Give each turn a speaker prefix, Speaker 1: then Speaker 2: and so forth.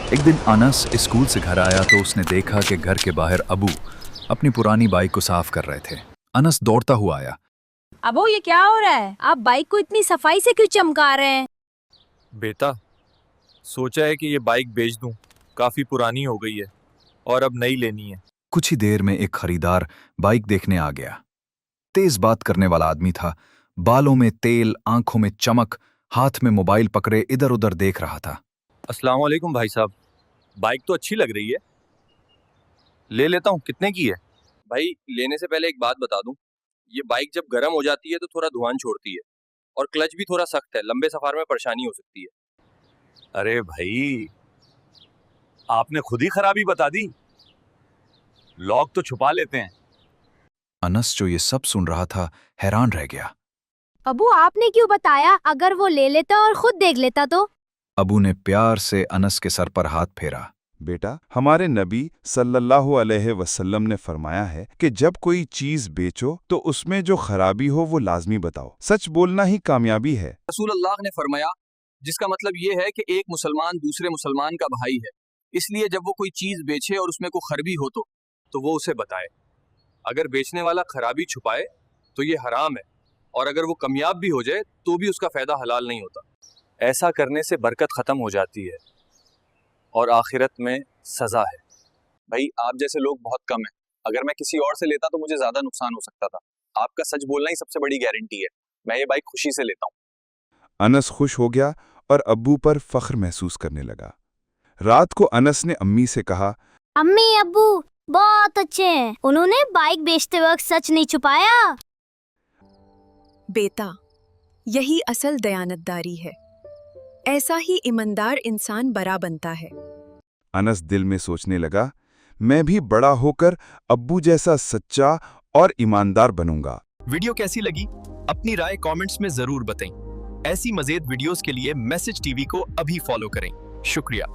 Speaker 1: एक दिन अनस स्कूल से घर आया तो उसने देखा कि घर के बाहर अबू अपनी पुरानी बाइक को साफ कर रहे थे। अनस दौड़ता हुआ आया।
Speaker 2: अबो ये क्या हो रहा है? आप बाइक को इतनी सफाई से क्यों चमका रहे हैं?
Speaker 3: बेटा, सोचा है कि ये बाइक बेच दूं, काफी पुरानी हो गई है और अब नई लेनी है।
Speaker 1: कुछ ही देर में एक खरीदार बाइक देखने आ गया। तेज बात करने वाला आदमी था, बालों में तेल, आंखों में चमक, हाथ में मोबाइल पकड़े इधर उधर देख रहा था।
Speaker 3: अस्सलाम वालेकुम भाई साहब, बाइक तो अच्छी लग रही है, ले लेता हूँ। कितने की है? भाई, लेने से पहले एक बात बता दूं, ये बाइक जब गर्म हो जाती है तो थोड़ा धुआं छोड़ती है और क्लच भी थोड़ा सख्त है, लंबे सफर में परेशानी हो सकती है।
Speaker 4: अरे भाई, आपने खुद ही खराबी बता दी। लॉक तो छुपा लेते हैं।
Speaker 1: अनस जो ये सब सुन रहा था हैरान रह गया।
Speaker 2: अबू आपने क्यों बताया? अगर वो ले लेता और खुद देख लेता तो?
Speaker 1: अबू ने प्यार से अनस के सर पर हाथ फेरा।
Speaker 5: बेटा, हमारे नबी सल्लल्लाहु अलैहि वसल्लम ने फरमाया है कि जब कोई चीज बेचो तो उसमें जो खराबी हो वो लाजमी बताओ। सच बोलना ही कामयाबी है।
Speaker 3: रसूल अल्लाह ने फरमाया, जिसका मतलब ये है कि एक मुसलमान दूसरे मुसलमान का भाई है, इसलिए जब वो कोई चीज बेचे और उसमें कोई खराबी हो तो वो उसे बताए। अगर बेचने वाला खराबी छुपाए तो ये हराम है, और अगर वो कामयाब भी हो जाए तो भी उसका फायदा हलाल नहीं होता। ऐसा करने से बरकत खत्म हो जाती है और आखिरत में सजा है। भाई, आप जैसे लोग बहुत कम हैं, अगर मैं किसी और से लेता तो मुझे ज्यादा नुकसान हो सकता था। आपका सच बोलना ही सबसे बड़ी गारंटी है। मैं ये बाइक खुशी से लेता हूँ।
Speaker 5: अनस खुश हो गया और अब्बू पर फख्र महसूस करने लगा। रात को अनस ने अम्मी से कहा,
Speaker 2: अम्मी अब्बू बहुत अच्छे हैं, उन्होंने बाइक बेचते वक्त सच नहीं छुपाया।
Speaker 6: बेटा, यही असल दयानतदारी है। ऐसा ही ईमानदार इंसान बड़ा बनता है।
Speaker 5: अनस दिल में सोचने लगा, मैं भी बड़ा होकर अब्बू जैसा सच्चा और ईमानदार बनूंगा।
Speaker 7: वीडियो कैसी लगी? अपनी राय कमेंट्स में जरूर बताएं। ऐसी मज़ीद वीडियोस के लिए मैसेज टीवी को अभी फॉलो करें। शुक्रिया।